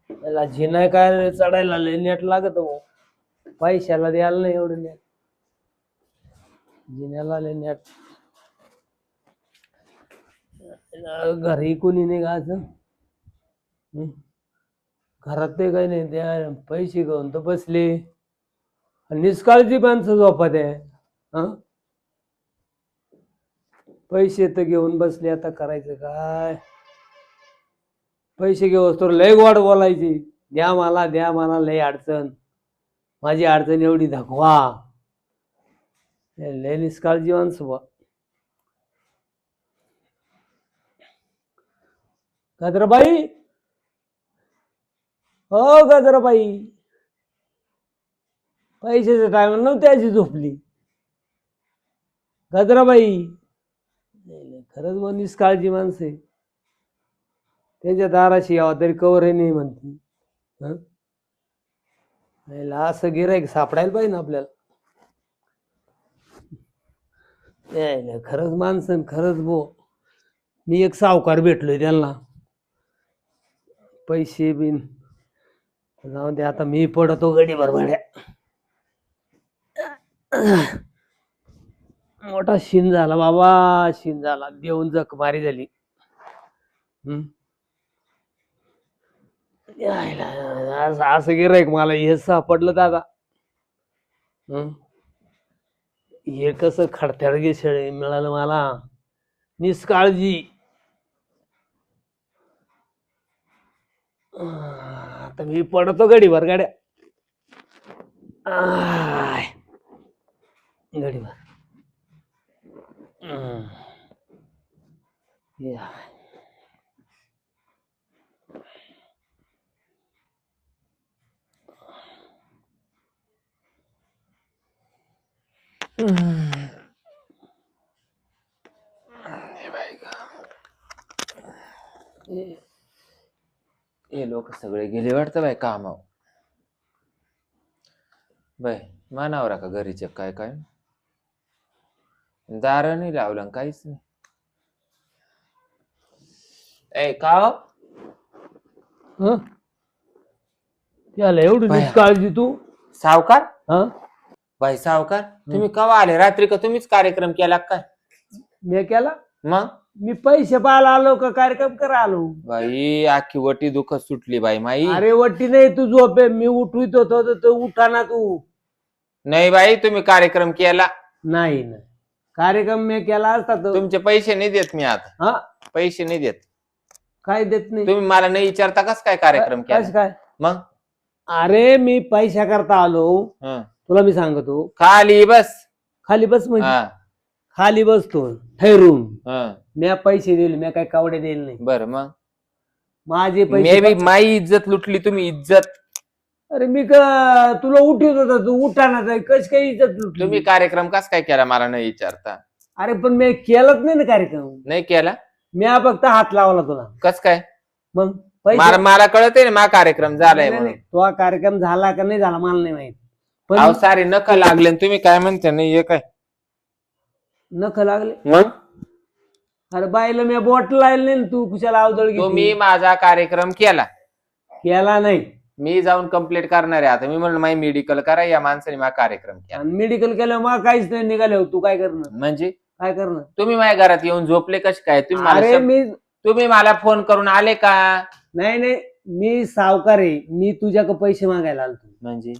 त्याला झिनाय काय चढायला लय नेट लागत हो. पैशाला द्यायला नाही एवढं नेट. जिन्याला लय नेट. घरी कोणी नाही गायचं. घरात ते काही नाही, त्या पैसे घेऊन तर बसले. निष्काळजी माणसं झोपत आहे. पैसे तर घेऊन बसले, आता करायचं काय. पैसे घेऊ तर लय गोड बोलायची, द्या मला लय अडचण, माझी अडचण एवढी दाखवा. लय निष्काळजी माणसं बा. गजराबाई, हो गजराबाई, पैशाच्या टायमाला नव्हती अशी झोपली. गजराबाई, खरंच मग निष्काळजी माणसं आहे. त्यांच्या दाराशी यावं तरी कवरही नाही म्हणते. असं गिऱ्हाईक सापडायला पाहिजे ना आपल्याला. खरंच माणसं, खरंच बो. मी एक सावकार भेटलोय त्यांना, पैसे बिन जाऊ दे. आता मी पडतो गडी भरभाड्या. मोठा शिन झाला बाबा, शिन झाला. देऊन जखमारी झाली. असं गिऱ्हाईक मला हे सापडलं दादा. हे कसं खडथडगे शेळे मिळालं मला. निष्काळजी. आता मी पडतो गडीभर गाड्या. गडीभर हे लोक सगळे गेले वाटतं बाय कामावर. बाय मानावरा का घरीचे काय काय दार नाही लावलं काहीच नाही. ए का त्याला एवढी निष्काळजी तू. सावकार, बाई सावकार, तुम्ही कवा आले? रात्री का तुम्हीच कार्यक्रम केला काय? मी केला. मग मी पैसे पाहायला आलो का कार्यक्रम करा आलो? बाई आखी वटी दुखत सुटली बाई माई. अरे वटी नाही, तू झोपे. मी उठवीत होतो तर उठा ना तू. नाही बाई, तुम्ही कार्यक्रम केला नाही. कार्यक्रम मी केला असता तर. तुमचे पैसे नाही देत मी आता. पैसे नाही देत. काय देत नाही? तुम्ही मला नाही विचारता कस काय कार्यक्रम केला? काय मग? अरे मी पैसा करता आलो. तुला मी सांगतो, खाली बस. खाली बस म्हणजे खाली बसतो ठरून. मी पैसे दिले, मी काय कावडे दिले नाही. बर मग माझे पैसे. मी माई इज्जत लुटली तुम्ही. इज्जत. अरे मी का तुला उठवत होता, तू उठाना. कस काही इज्जत लुटली? तुम्ही कार्यक्रम कस काय केला मला नाही विचारता? अरे पण मी केलाच नाही ना कार्यक्रम. नाही केला मी फक्त हात लावला तुला. कस काय? मग मला कळत आहे ना मा कार्यक्रम झालाय म्हणून. तो कार्यक्रम झाला का नाही झाला मला नाही माहित. पण सारे नख लागले. तुम्ही काय म्हणते नाही हे काय नख लागले? मग अरे बाईला मी बोट लावली नाही. तू कुशाला अवदळ घेतली? तुम्ही माझा कार्यक्रम केला नाही. मी जाऊन कंप्लीट करणार आहे आता. मी म्हणलं माई मेडिकल करा, या माणसाने माझा कार्यक्रम केला. मेडिकल केलं मग काहीच नाही निघाले. तू काय करणार? म्हणजे काय करणार? तुम्ही माझ्या घरात येऊन झोपले कसे काय? तुम्ही मला फोन करून आले का? नाही, मी सावकार आहे. मी तुझ्याकडे पैसे मागायला आलो. म्हणजे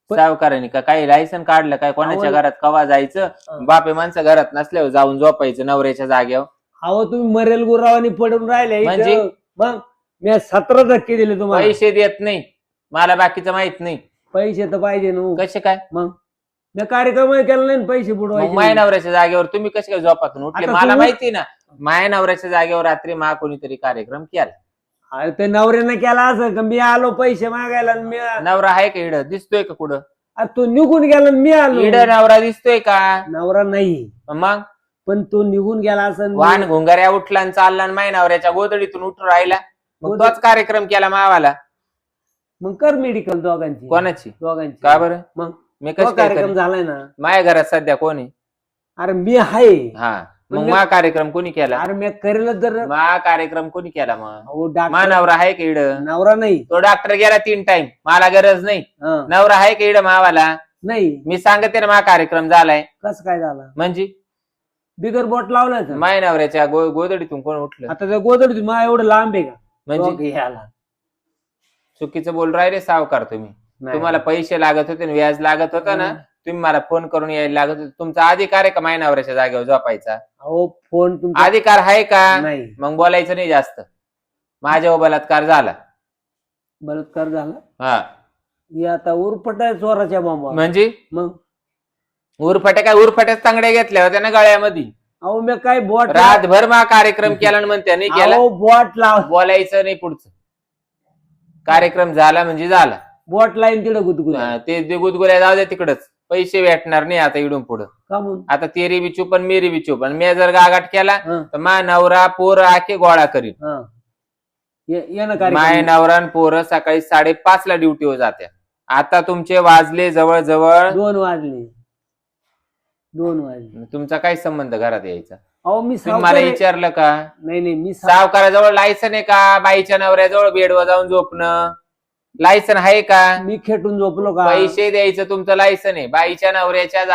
सावकारांनी का काही लायसन काढलं काय? कोणाच्या घरात कवा जायचं? बापे माणसं घरात नसल्यावर जाऊन झोपायचं नवऱ्याच्या जागेवर. अहो तुम्ही मरेल गुरावानी पडून राहिले. म्हणजे मग मी 17 धक्के दिले तुम्हाला. पैसे देत नाही मला, बाकीचं माहित नाही. पैसे तर पाहिजे ना. कसे काय? मग मी कार्यक्रम केला नाही, पैसे बुडवायचे. माया नवऱ्याच्या जागेवर तुम्ही कसे काय झोपातून उठले? मला माहिती ना, माया नवऱ्याच्या जागेवर रात्री मा कोणीतरी कार्यक्रम केला. अरे ते नवऱ्यानं केला असं का? मी आलो पैसे मागायला. मी नवरा आहे का इड? दिसतोय का कुठं? तो निघून गेला, मी आलो. इड नवरा दिसतोय का? नवरा नाही. मग पण तो निघून गेला असं. वाहन घुंगाऱ्या उठला आणि चालला आणि माया नवऱ्याच्या गोदडीतून उठून राहिला. मग तोच कार्यक्रम केला मावाला. मग कर मेडिकल दोघांची. कोणाची? दोघांची. का बरं? मग मी कसं कार्यक्रम झालाय ना. माझ्या घरात सध्या कोणी? अरे मी आहे. मग मा कार्यक्रम कोणी केला? अरे मी करेल तर मा कार्यक्रम कोणी केला? मग अहो मा डॉक्टर नवरा आहे का इड? नवरा नाही. तो डॉक्टर गेला 3 टाइम, मला गरज नाही. हं. नवरा आहे का इड मावाला? नाही. मी सांगते ना मा कार्यक्रम झालाय. कसं काय झालं? म्हणजे बिगर बोट लावलाय तर. माय नवऱ्याच्या गोदडीतून कोण उठलं? आता त्या गोदडी मा एवढं लांब आहे का? म्हणजे ओके, ह्याला चुकीचं बोल राहिले सावकार तुम्ही. नाही. तुम्हाला पैसे लागत होते, व्याज लागत होतं ना, तुम्ही मला फोन करून यायला लागत होते. तुमचा अधिकार आहे का माय नवऱ्याच्या जागेवर झोपायचा? अहो फोन तुमचा अधिकार आहे का? नाही. मग बोलायचं नाही जास्त. माझ्यावर बलात्कार झाला. बलात्कार झाला. हा हे आता उरपट आहे चोराच्या बॉम्बा. म्हणजे मग उरफाट्या काय उरफाट्याच तांगड्या घेतल्या होत्या ना गळ्यामध्ये. अहो मी काय बोट रातभर मा कार्यक्रम केला आणि म्हणते नाही केला. अहो बोट लाव. बोलायचं नाही पुढचं. कार्यक्रम झाला म्हणजे झाला. बोट लाईन तिकडे गुदगुद. ते गुदगुल्या जाऊ द्या तिकडच. पैसे भेटणार नाही आता इडून पुढं. का म्हणून? आता तेरी बी चूप आणि मेरी बी चूप. आणि मी जर गागाट केला हं. तर मा नवरा पोर आखे गोळा करीन. हं. ये ना माय कार्यक्रम. नवरा आणि पोरं सकाळी 5:30 ड्युटीवर जात्या. आता तुमचे वाजले जवळजवळ 2 वाजले. 2 वाजले. तुमचा काय संबंध घरात यायचा? अहो मी तुम्ही मला सावकार आहे. विचारलं का? नाही मी सावकाराजवळ लायसन आहे का? बाईच्या नवऱ्याजवळ बेडवर जाऊन झोपणं लायसन आहे का? मी खेटून झोपलो का? पैसे द्यायचं तुमचं लायसन आहे. बाईच्या नवऱ्याच्या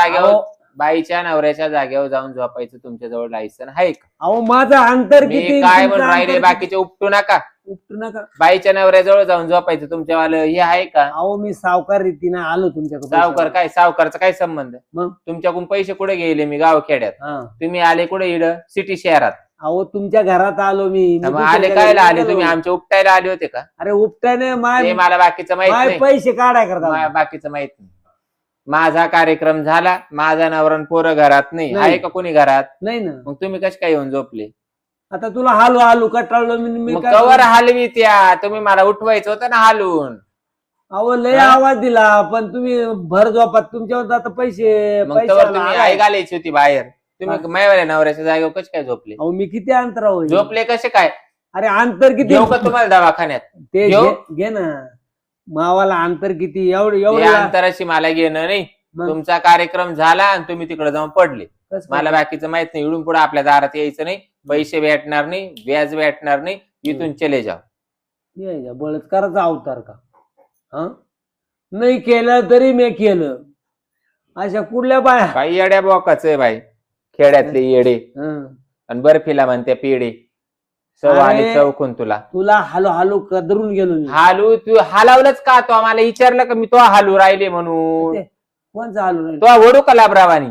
जागेवर जाऊन झोपायचं तुमच्याजवळ लायसन आहे का? अहो माझं अंतर मी किती? काय तुमचं म्हणून राहिले अंतर बाकीचे उपटू नका. किती? उपटू नका. बाईच्या नवऱ्याजवळ जाऊन झोपायचं तुमच्यावालं हे आहे का? अहो मी सावकार रीतीनं आलो तुमच्याकडे. सावकार काय? सावकारचा काय संबंध? मग? तुमच्याकडून पैसे कुठे गेले? मी गावखेड्यात. हा. तुम्ही आले कुठे? इड सिटी शहरात. अहो तुमच्या घरात आलो मी. मग आले कायला आले? तुम्ही आमच्या उपटायला आले होते का? अरे उपटाने ते माय मला बाकीचं माहित नाही. पैसे काढाय करता. बाकीचं माहित नाही. माझा कार्यक्रम झाला. माझा नवरा आणि पोरं घरात नाही. नाही. आहे का कोणी घरात? नाही ना. मग तुम्ही कसे काय येऊन झोपले? आता तुला हालू कटाळलो मी मग काय कवर करू? हलवी त्या तुम्ही मला उठवायचं होतं ना हालून. अहो लय हा? आवाज दिला पण तुम्ही भर झोपात तुमच्यावर आता पैसे मग तवर तुम्ही आई घालायची होती बाहेर. तुम्ही मायवाल्या नवऱ्याच्या जागेवर कसे काय झोपले? अहो मी किती अंतरावर आहे? झोपले कसे काय? अरे अंतर किती? घेऊ का तुम्हाला दवाखान्यात? ते घेऊ? घे ना. मावाला अंतर किती? एवढं ते एवढं अंतराशी मला घेणं नाही. मग? तुमचा कार्यक्रम झाला आणि तुम्ही तिकडे जाऊन पडले. कसं काय? मला बाकीचं माहित नाही. इडून पुढे आपल्या दारात यायचं नाही. पैसे भेटणार नाही. व्याज भेटणार नाही. इथून चले जाव. यायच्या बलात्काराचा अवतार का? हा नाही केलं तरी मी केलं. अशा कुठल्या बाया? काही येड्या बोकाच आहे बाई. खेड्यातले येडे हं. आणि बर्फीला म्हणते पेडे. चव आणि अरे. चौकून तुला तुला हालू कदरून गेलो मी. हालू. तू हालावलंच का? तो आम्हाला विचारलं का मी तो हालू राहिले म्हणून? ते कोणचा हालू नाही? तो ओढू का लाभरावानी?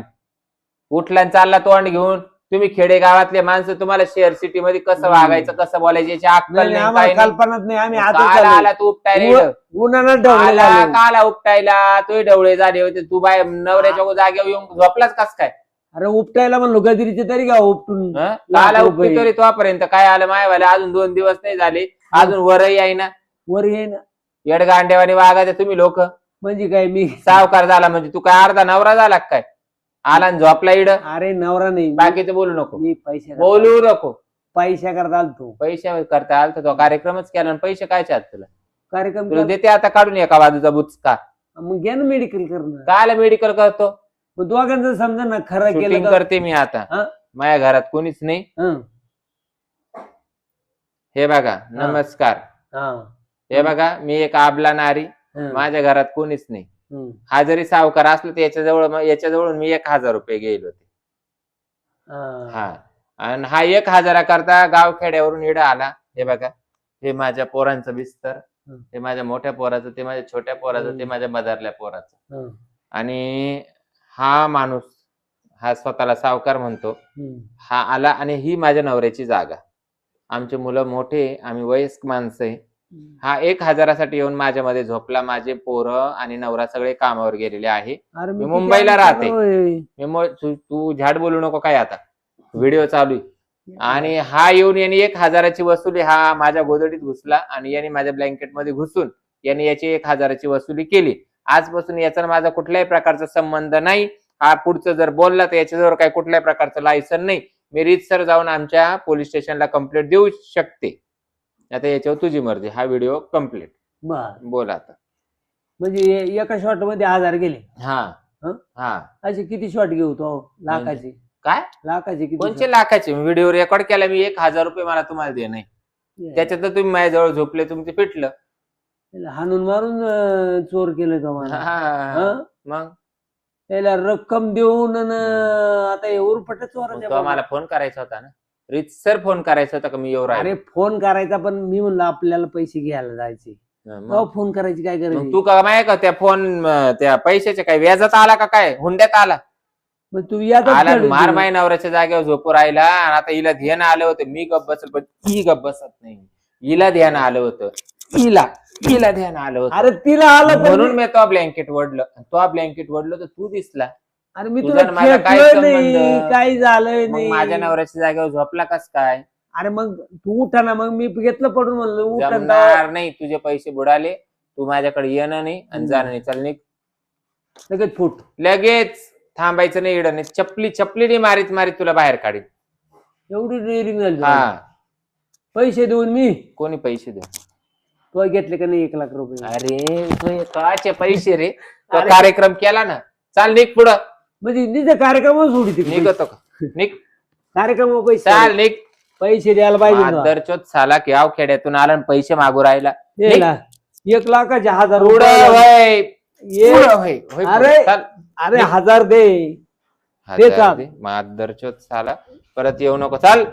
उठला आणि चालला तोंड घेऊन. तुम्ही खेडेगावातले माणसं तुम्हाला शहर सिटी मध्ये कसं वागायचं कसं बोलायचं याची अक्कल नाही, नाही. आम्हाला काही नाही. कल्पनाच नाही. आम्ही काला आता आला तू उपटायला इकडं. उन्हाळ्यात ढवळे झालो. काला उपटायला तो डवळे झाले होते. तू बाय नवऱ्याच्या जागेवर येऊन झोपलाच कस काय? अरे उपटायला म्हणलो गदिरीचे तरी का उपटून. हं? काला लाख उपटी रुपये. तरी तोपर्यंत काय आलं मायवाले? अजून 2 दिवस नाही झाले. अजून वरही येईना. वर ये ना. येडगांड्यावानी वागायचे तुम्ही लोक. म्हणजे काय मी सावकार झाला म्हणजे तू काय अर्धा नवरा झाला का काय? आला आणि झोपला इड. अरे नवरा नाही. बाकीचं बोलू नको. मी पैसे बोलू नको. पैशा करता आलतो. पैसे करता आला तर तो कार्यक्रमच केला आणि पैसे काय आहेत तुला? कार्यक्रम तुला देते आता काढून एका बाजूचा बुचका. मग घ्या ना मेडिकल करणं. कायला मेडिकल करतो? मग दोघांचं समजा ना खरं शूटिंग केलं करते मी आता. हं? माझ्या घरात कोणीच नाही. हं. हे बघा नमस्कार. हा. हे बघा मी एक आबला नारी. हं. माझ्या घरात कोणीच नाही. हं. हा जरी सावकार असला तर याच्याजवळून मी 1,000 रुपये गेलो होते. हा. हा आणि हा 1,000 करता गाव खेड्यावरून इडं आला. हे बघा हे माझ्या पोरांचं बिस्तर. हं. हे माझ्या मोठ्या पोराचं, ते माझ्या छोट्या पोराचं, ते माझ्या मधारल्या पोराचं. हं. आणि हा माणूस हा स्वतःला सावकार म्हणतो. हं. हा आला आणि ही माझ्या नवऱ्याची जागा. आमचे मुलं मोठे, आम्ही वयस्क माणसं आहे. हा 1,000साठी येऊन माझ्यामध्ये झोपला. माझे पोरं आणि नवरा सगळे कामावर गेलेले आहे. अरे मी किती मुंबईला अंतर राहते. होय. तू झाड बोलू नको काय आता. व्हिडिओ चालू आहे. आणि हा येऊन यांनी 1,000ची वसुली हा माझ्या गोदडीत घुसला आणि यांनी माझ्या ब्लँकेट मध्ये घुसून यांनी याची 1,000ची वसुली केली. आजपासून याचा माझा कुठल्याही प्रकारचा संबंध नाही. हा पुढचं जर बोलला तर याच्याजवळ काही कुठल्याही प्रकारचं लायसन नाही. मी रीतसर जाऊन आमच्या पोलीस स्टेशनला कंप्लेंट देऊ शकते. आता याच्यावर तुझी मर्जी. हा व्हिडिओ कंप्लीट. बर. बोल आता. म्हणजे एका शॉट मध्ये 1,000 गेले. हा हं? हा असे किती शॉट घेऊ तो लाखाचे? काय लाखाचे किती कोणचे लाखाचे व्हिडिओ रेकॉर्ड केला मी, 1,000 रुपये मला तुम्हाला दे नाही, त्याच्यात तर तुम्ही माझ्याजवळ झोपले, तुमचं पिटलं. त्याला हाणून मारून चोर केलं का मला? हा. मग त्याला रक्कम देऊन आता हे उरफट चोर मग तो मला फोन करायचा होता ना, रितसर फोन करायचा होता का मी येऊ अरे राहिले. फोन करायचा, पण मी म्हणलं आपल्याला पैसे घ्यायला जायचे, मग फोन करायची काय गरज मग आहे? तू का माहिती का त्या फोन त्या पैशाच्या काय व्याजात आला का काय, हुंड्यात आला मग तू यादच आला काढून मार दे. माय नवऱ्याच्या जागेवर झोपू राहिला, आणि आता हिला ध्यान आलं होतं, मी गप्प बसल पण ही गप्प बसत नाही, हिला ध्यान आलं होतं, हिला ध्यान आलं होतं. अरे तिला आलं पण म्हणून मी तो ब्लँकेट वडलं, तो ब्लँकेट वडलं तर तू दिसला. अरे मी तुझा तुला आणि माझा काय खेचलं संबंध? नाही, काही झालंय मग नाही. माझ्या नवऱ्याच्या जागेवर झोपला कस काय? अरे मग तू उठा ना, मग मी घेतलं पडून म्हणलं उठा. जमणार नाही, तुझे पैसे बुडाले, तू माझ्याकडे येणं नाही आणि जाणं नाही. चल निघ लगेच फुट. लगेच, थांबायचं नाही इडं नाही, चपलीने मारीत मारीत तुला बाहेर काढीन. एवढी डेअरिंग झाली. हा, पैसे देऊन मी कोणी पैसे दे? तो घेतले का नाही 1,00,000 रुपये? अरे काचे पैसे रे, तो कार्यक्रम केला ना, चाल निघ पुढं. म्हणजे तिथे कार्यक्रम सोडी निघतो का? निघ, कार्यक्रम पैसे चाल निघ. पैसे द्यायला पाहिजे ना. दरचोत साला गाव खेड्यातून आला आणि पैसे मागू राहिला. हे ना, 1,00,000चे 1,000 पुढं रुपये वय, ये. पुढं वय, वय पुढं. अरे चाल. अरे 1,000 दे. हजार चाल. दे. मादरचोत साला परत येऊ नको, चाल.